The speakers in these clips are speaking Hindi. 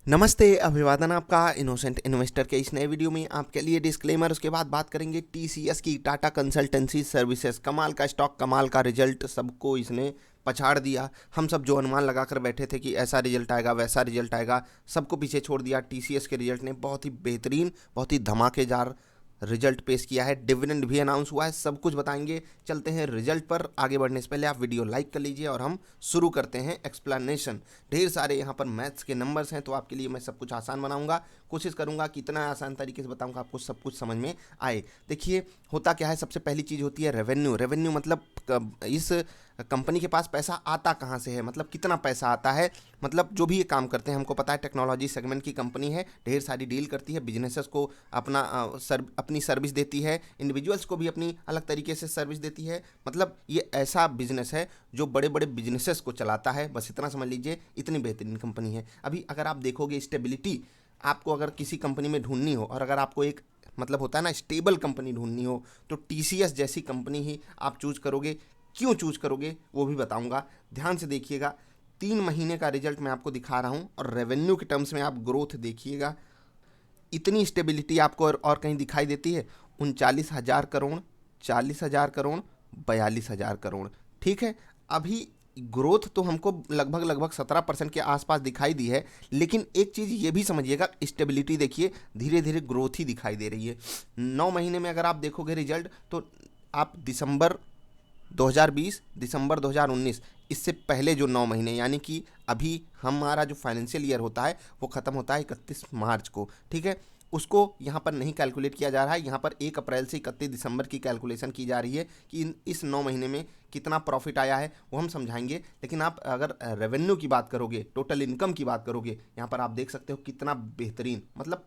नमस्ते, अभिवादन आपका इनोसेंट इन्वेस्टर के इस नए वीडियो में आपके लिए डिस्क्लेमर। उसके बाद बात करेंगे टीसीएस की, टाटा कंसल्टेंसी सर्विसेज। कमाल का स्टॉक, कमाल का रिजल्ट, सबको इसने पछाड़ दिया। हम सब जो अनुमान लगाकर बैठे थे कि ऐसा रिजल्ट आएगा वैसा रिजल्ट आएगा, सबको पीछे छोड़ दिया। टीसीएस के रिजल्ट ने बहुत ही बेहतरीन, बहुत ही धमाकेदार रिजल्ट पेश किया है। डिविडेंड भी अनाउंस हुआ है, सब कुछ बताएंगे। चलते हैं रिजल्ट पर। आगे बढ़ने से पहले आप वीडियो लाइक कर लीजिए और हम शुरू करते हैं एक्सप्लेनेशन। ढेर सारे यहाँ पर मैथ्स के नंबर्स हैं, तो आपके लिए मैं सब कुछ आसान बनाऊंगा। कोशिश करूंगा कि इतना आसान तरीके से बताऊंगा आपको सब कुछ समझ में आए। देखिए, होता क्या है, सबसे पहली चीज़ होती है रेवेन्यू। रेवेन्यू मतलब इस कंपनी के पास पैसा आता कहाँ से है, मतलब कितना पैसा आता है। मतलब जो भी ये काम करते हैं, हमको पता है टेक्नोलॉजी सेगमेंट की कंपनी है, ढेर सारी डील करती है, बिजनेसेस को अपनी सर्विस देती है, इंडिविजुअल्स को भी अपनी अलग तरीके से सर्विस देती है। मतलब ये ऐसा बिजनेस है जो बड़े बड़े बिजनेसेस को चलाता है, बस इतना समझ लीजिए। इतनी बेहतरीन कंपनी है। अभी अगर आप देखोगे स्टेबिलिटी, आपको अगर किसी कंपनी में ढूंढनी हो और अगर आपको एक मतलब होता है ना स्टेबल कंपनी ढूंढनी हो, तो टीसीएस जैसी कंपनी ही आप चूज करोगे। क्यों चूज करोगे वो भी बताऊंगा, ध्यान से देखिएगा। 3 महीने का रिजल्ट मैं आपको दिखा रहा हूं और रेवेन्यू के टर्म्स में आप ग्रोथ देखिएगा। इतनी स्टेबिलिटी आपको और कहीं दिखाई देती है? 39,000 करोड़, 40,000 करोड़, 42,000 करोड़। ठीक है, अभी ग्रोथ तो हमको लगभग लगभग 17% के आसपास दिखाई दी है, लेकिन एक चीज़ ये भी समझिएगा, स्टेबिलिटी देखिए, धीरे धीरे ग्रोथ ही दिखाई दे रही है। 9 महीने में अगर आप देखोगे रिजल्ट, तो आप दिसंबर 2020, दिसंबर 2019, इससे पहले जो 9 महीने, यानी कि अभी हमारा जो फाइनेंशियल ईयर होता है वो ख़त्म होता है 31 मार्च को। ठीक है, उसको यहाँ पर नहीं कैलकुलेट किया जा रहा है। यहाँ पर 1 अप्रैल से 31 दिसंबर की कैलकुलेशन की जा रही है कि इस 9 महीने में कितना प्रॉफिट आया है, वो हम समझाएंगे। लेकिन आप अगर रेवेन्यू की बात करोगे, टोटल इनकम की बात करोगे, यहाँ पर आप देख सकते हो कितना बेहतरीन, मतलब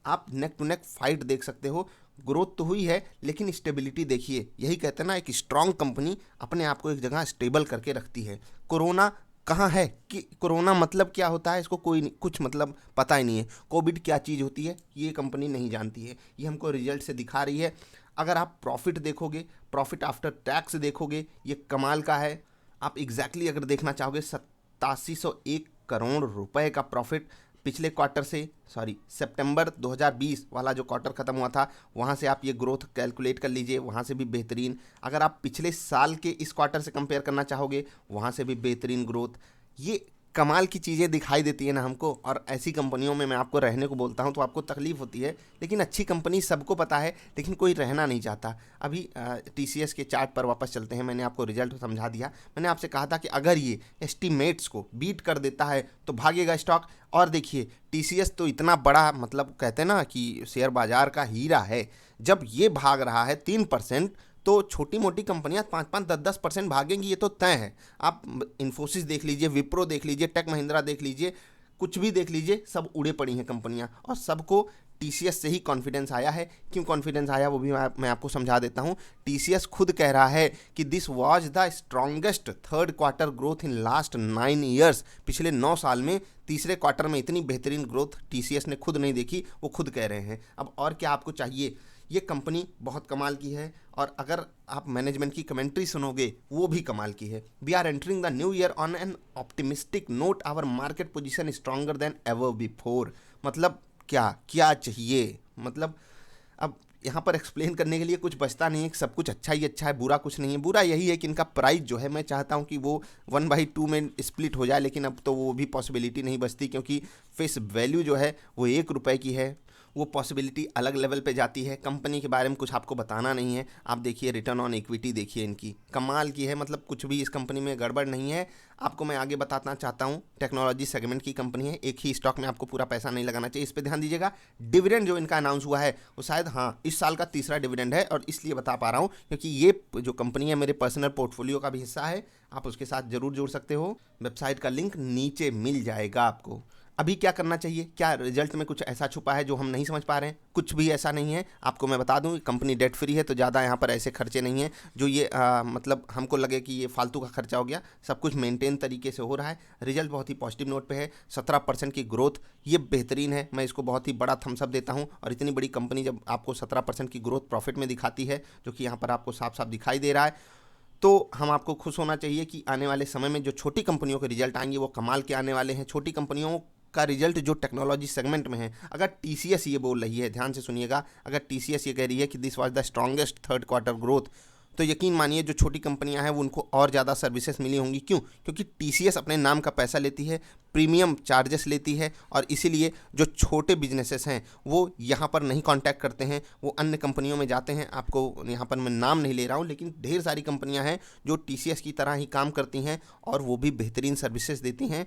आप नेक टू नेक फाइट देख सकते हो। ग्रोथ तो हुई है, लेकिन स्टेबिलिटी देखिए। यही कहते हैं ना, एक स्ट्रांग कंपनी अपने आप को एक जगह स्टेबल करके रखती है। कोरोना कहाँ है, कि कोरोना मतलब क्या होता है, इसको कोई कुछ मतलब पता ही नहीं है। कोविड क्या चीज़ होती है ये कंपनी नहीं जानती है, ये हमको रिजल्ट से दिखा रही है। अगर आप प्रॉफिट देखोगे, प्रॉफिट आफ्टर टैक्स देखोगे, ये कमाल का है। आप एग्जैक्टली अगर देखना चाहोगे, 8701 करोड़ रुपए का प्रॉफिट पिछले क्वार्टर से, सॉरी सितंबर 2020 वाला जो क्वार्टर खत्म हुआ था, वहाँ से आप ये ग्रोथ कैलकुलेट कर लीजिए, वहाँ से भी बेहतरीन। अगर आप पिछले साल के इस क्वार्टर से कंपेयर करना चाहोगे, वहाँ से भी बेहतरीन ग्रोथ। ये कमाल की चीज़ें दिखाई देती है ना हमको। और ऐसी कंपनियों में मैं आपको रहने को बोलता हूँ तो आपको तकलीफ होती है, लेकिन अच्छी कंपनी सबको पता है, लेकिन कोई रहना नहीं चाहता। अभी टीसीएस के चार्ट पर वापस चलते हैं। मैंने आपको रिजल्ट समझा दिया। मैंने आपसे कहा था कि अगर ये एस्टीमेट्स को बीट कर देता है तो भागेगा स्टॉक। और देखिए, टीसीएस तो इतना बड़ा, मतलब कहते हैं ना कि शेयर बाजार का हीरा है। जब ये भाग रहा है 3%, तो छोटी मोटी कंपनियां 5-5, 10-10% भागेंगी, ये तो तय है। आप इन्फोसिस देख लीजिए, विप्रो देख लीजिए, टेक महिंद्रा देख लीजिए, कुछ भी देख लीजिए, सब उड़े पड़ी हैं कंपनियां। और सबको टीसीएस से ही कॉन्फिडेंस आया है। क्यों कॉन्फिडेंस आया वो भी मैं आपको समझा देता हूं। टीसीएस खुद कह रहा है कि this was the strongest third quarter growth in last 9 years. पिछले 9 साल में तीसरे क्वार्टर में इतनी बेहतरीन ग्रोथ टीसीएस ने खुद नहीं देखी, वो खुद कह रहे हैं। अब और क्या आपको चाहिए, ये कंपनी बहुत कमाल की है। और अगर आप मैनेजमेंट की कमेंट्री सुनोगे, वो भी कमाल की है। We are entering the new year on an optimistic note, our market position stronger than ever before. मतलब क्या क्या चाहिए, मतलब अब यहाँ पर एक्सप्लेन करने के लिए कुछ बचता नहीं है। सब कुछ अच्छा ही अच्छा है, बुरा कुछ नहीं है। बुरा यही है कि इनका प्राइस जो है, मैं चाहता हूँ कि वो 1/2 में स्प्लिट हो जाए, लेकिन अब तो वो भी पॉसिबिलिटी नहीं बचती, क्योंकि फेस वैल्यू जो है वो 1 रुपये की है। वो पॉसिबिलिटी अलग लेवल पे जाती है। कंपनी के बारे में कुछ आपको बताना नहीं है। आप देखिए रिटर्न ऑन इक्विटी, देखिए इनकी कमाल की है। मतलब कुछ भी इस कंपनी में गड़बड़ नहीं है। आपको मैं आगे बताना चाहता हूँ, टेक्नोलॉजी सेगमेंट की कंपनी है, एक ही स्टॉक में आपको पूरा पैसा नहीं लगाना चाहिए, इस पर ध्यान दीजिएगा। डिविडेंड जो इनका अनाउंस हुआ है वो शायद, हाँ, इस साल का तीसरा डिविडेंड है, और इसलिए बता पा रहा हूँ क्योंकि ये जो कंपनी है मेरे पर्सनल पोर्टफोलियो का भी हिस्सा है। आप उसके साथ जरूर जुड़ सकते हो। वेबसाइट का लिंक नीचे मिल जाएगा आपको। अभी क्या करना चाहिए, क्या रिजल्ट में कुछ ऐसा छुपा है जो हम नहीं समझ पा रहे हैं? कुछ भी ऐसा नहीं है। आपको मैं बता दूं, कंपनी डेट फ्री है, तो ज़्यादा यहाँ पर ऐसे खर्चे नहीं हैं जो ये मतलब हमको लगे कि ये फालतू का खर्चा हो गया। सब कुछ मेंटेन तरीके से हो रहा है। रिजल्ट बहुत ही पॉजिटिव नोट पे है। 17% की ग्रोथ, ये बेहतरीन है। मैं इसको बहुत ही बड़ा थम्सअप देता हूँ। और इतनी बड़ी कंपनी जब आपको 17% की ग्रोथ प्रॉफिट में दिखाती है, जो कि यहाँ पर आपको साफ साफ दिखाई दे रहा है, तो हम आपको खुश होना चाहिए कि आने वाले समय में जो छोटी कंपनियों के रिजल्ट आएंगे वो कमाल के आने वाले हैं। छोटी कंपनियों का रिजल्ट जो टेक्नोलॉजी सेगमेंट में है, अगर टीसीएस ये बोल रही है, ध्यान से सुनिएगा, अगर टीसीएस ये कह रही है कि this was the strongest third quarter growth, तो यकीन मानिए जो छोटी कंपनियां हैं वो उनको और ज़्यादा सर्विसेज मिली होंगी। क्यों? क्योंकि टीसीएस अपने नाम का पैसा लेती है, प्रीमियम चार्जेस लेती है, और इसीलिए जो छोटे बिजनेसेस हैं वो यहाँ पर नहीं कांटेक्ट करते हैं, वो अन्य कंपनियों में जाते हैं। आपको यहाँ पर मैं नाम नहीं ले रहा हूँ, लेकिन ढेर सारी कंपनियाँ हैं जो टीसीएस की तरह ही काम करती हैं और वो भी बेहतरीन सर्विसेज देती हैं।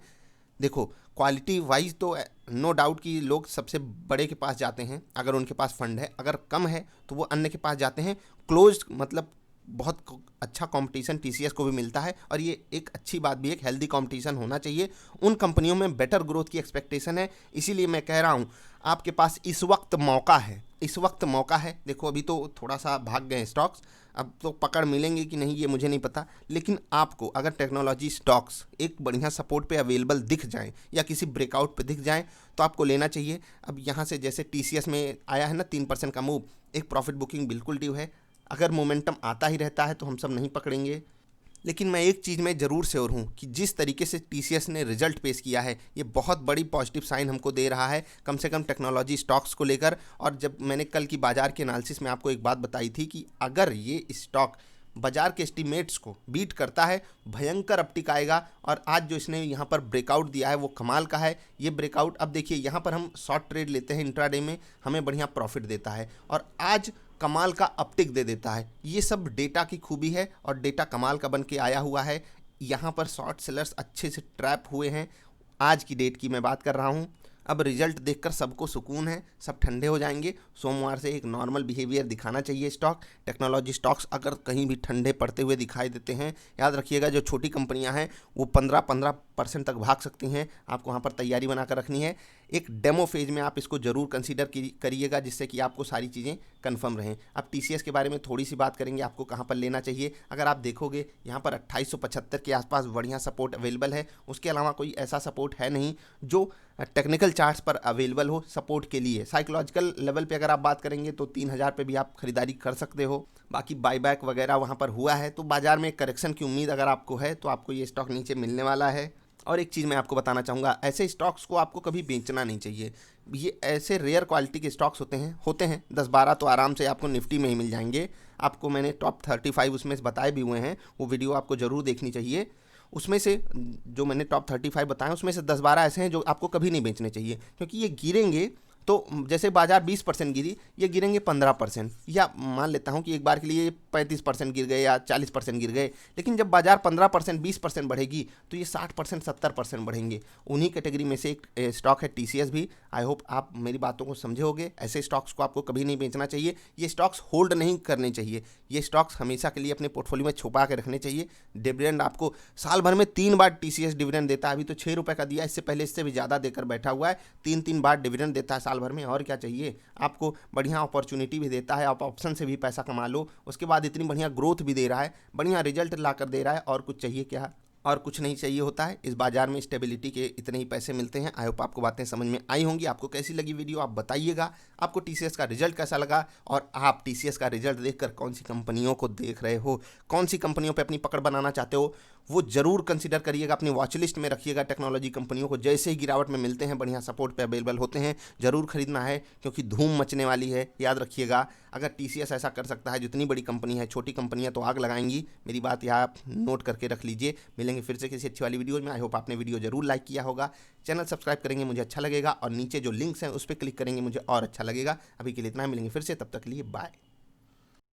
देखो, क्वालिटी वाइज तो नो डाउट कि लोग सबसे बड़े के पास जाते हैं अगर उनके पास फंड है, अगर कम है तो वो अन्य के पास जाते हैं। क्लोज मतलब बहुत अच्छा कंपटीशन टीसीएस को भी मिलता है, और ये एक अच्छी बात भी है, एक हेल्दी कंपटीशन होना चाहिए। उन कंपनियों में बेटर ग्रोथ की एक्सपेक्टेशन है, इसीलिए मैं कह रहा हूँ आपके पास इस वक्त मौका है, इस वक्त मौका है। देखो अभी तो थोड़ा सा भाग गए स्टॉक्स, अब तो पकड़ मिलेंगे कि नहीं ये मुझे नहीं पता, लेकिन आपको अगर टेक्नोलॉजी स्टॉक्स एक बढ़िया सपोर्ट पे अवेलेबल दिख जाएं या किसी ब्रेकआउट पे दिख जाएं तो आपको लेना चाहिए। अब यहाँ से जैसे टीसीएस में आया है ना 3% का मूव, एक प्रॉफिट बुकिंग बिल्कुल ड्यू है। अगर मोमेंटम आता ही रहता है तो हम सब नहीं पकड़ेंगे, लेकिन मैं एक चीज़ में ज़रूर श्योर हूँ कि जिस तरीके से टीसीएस ने रिजल्ट पेश किया है ये बहुत बड़ी पॉजिटिव साइन हमको दे रहा है, कम से कम टेक्नोलॉजी स्टॉक्स को लेकर। और जब मैंने कल की बाजार के एनालिसिस में आपको एक बात बताई थी कि अगर ये स्टॉक बाजार के एस्टीमेट्स को बीट करता है, भयंकर अपटिक आएगा। और आज जो इसने यहाँ पर ब्रेकआउट दिया है वो कमाल का है। ये ब्रेकआउट, अब देखिए यहाँ पर हम शॉर्ट ट्रेड लेते हैं इंट्राडे में, हमें बढ़िया प्रॉफिट देता है, और आज कमाल का अपटिक दे देता है। ये सब डेटा की खूबी है और डेटा कमाल का बन के आया हुआ है। यहाँ पर शॉर्ट सेलर्स अच्छे से ट्रैप हुए हैं, आज की डेट की मैं बात कर रहा हूँ। अब रिजल्ट देखकर सबको सुकून है, सब ठंडे हो जाएंगे। सोमवार से एक नॉर्मल बिहेवियर दिखाना चाहिए स्टॉक। टेक्नोलॉजी स्टॉक्स अगर कहीं भी ठंडे पड़ते हुए दिखाई देते हैं, याद रखिएगा जो छोटी कंपनियां हैं वो 15% तक भाग सकती हैं, आपको वहाँ पर तैयारी बनाकर रखनी है। एक डेमो फेज में आप इसको ज़रूर कंसीडर करिएगा, जिससे कि आपको सारी चीज़ें कंफर्म रहें। अब टीसीएस के बारे में थोड़ी सी बात करेंगे, आपको कहाँ पर लेना चाहिए। अगर आप देखोगे यहाँ पर 2875 के आसपास बढ़िया सपोर्ट अवेलेबल है, उसके अलावा कोई ऐसा सपोर्ट है नहीं जो टेक्निकल चार्ट्स पर अवेलेबल हो सपोर्ट के लिए। साइकोलॉजिकल लेवल पे अगर आप बात करेंगे तो 3000 पे भी आप खरीदारी कर सकते हो। बाकी बाईबैक वगैरह वहाँ पर हुआ है, तो बाजार में करेक्शन की उम्मीद अगर आपको है तो आपको ये स्टॉक नीचे मिलने वाला है। और एक चीज़ मैं आपको बताना चाहूँगा, ऐसे स्टॉक्स को आपको कभी बेचना नहीं चाहिए। ये ऐसे रेयर क्वालिटी के स्टॉक्स होते हैं 10-12 तो आराम से आपको निफ्टी में ही मिल जाएंगे। आपको मैंने टॉप 35 उसमें से बताए भी हुए हैं, वो वीडियो आपको ज़रूर देखनी चाहिए। उसमें से जो मैंने टॉप 35 बताए उसमें से 10-12 ऐसे हैं जो आपको कभी नहीं बेचने चाहिए, क्योंकि ये गिरेंगे तो जैसे बाजार 20% गिरी, ये गिरेंगे 15%, या मान लेता हूँ कि एक बार के लिए 35% गिर गए या 40% गिर गए, लेकिन जब बाजार 15% 20% बढ़ेगी तो ये 60% 70% बढ़ेंगे। उन्हीं कैटेगरी में से एक स्टॉक है टीसीएस भी। आई होप आप मेरी बातों को समझे होगे। ऐसे स्टॉक्स को आपको कभी नहीं बेचना चाहिए, ये स्टॉक्स होल्ड नहीं करने चाहिए, ये स्टॉक्स हमेशा के लिए अपने पोर्टफोलियो में छुपा के रखने चाहिए। डिविडेंड आपको साल भर में 3 बार टीसीएस डिविडेंड देता है, अभी तो 6 रुपये का दिया, इससे पहले इससे भी ज़्यादा देकर बैठा हुआ है। 3 बार डिविडेंड देता है साल भर में, और क्या चाहिए आपको। बढ़िया अपॉर्चुनिटी भी देता है, आप ऑप्शन से भी पैसा कमा लो, उसके बाद इतनी बढ़िया ग्रोथ भी दे रहा है, बढ़िया रिजल्ट ला कर दे रहा है, और कुछ चाहिए क्या? और कुछ नहीं चाहिए होता है। इस बाजार में स्टेबिलिटी के इतने ही पैसे मिलते हैं। आई होप आपको बातें समझ में आई होंगी। आपको कैसी लगी वीडियो आप बताइएगा, आपको टीसीएस का रिजल्ट कैसा लगा, और आप टीसीएस का रिजल्ट देखकर कौन सी कंपनियों को देख रहे हो, कौन सी कंपनियों पे अपनी पकड़ बनाना चाहते हो, वो जरूर कंसीडर करिएगा, अपनी वॉच लिस्ट में रखिएगा। टेक्नोलॉजी कंपनियों को जैसे ही गिरावट में मिलते हैं, बढ़िया सपोर्ट पे अवेलेबल होते हैं, जरूर खरीदना है, क्योंकि धूम मचने वाली है। याद रखिएगा, अगर टीसीएस ऐसा कर सकता है, जितनी बड़ी कंपनी है, छोटी कंपनियां तो आग लगाएंगी। मेरी बात यहाँ आप नोट करके रख लीजिए। मिलेंगे फिर से किसी अच्छी वाली वीडियो में। आई होप आपने वीडियो जरूर लाइक किया होगा, चैनल सब्सक्राइब करेंगे मुझे अच्छा लगेगा, और नीचे जो लिंक्स हैं उस पर क्लिक करेंगे मुझे और अच्छा लगेगा। अभी के लिए इतना, मिलेंगे फिर से, तब तक के लिए बाय।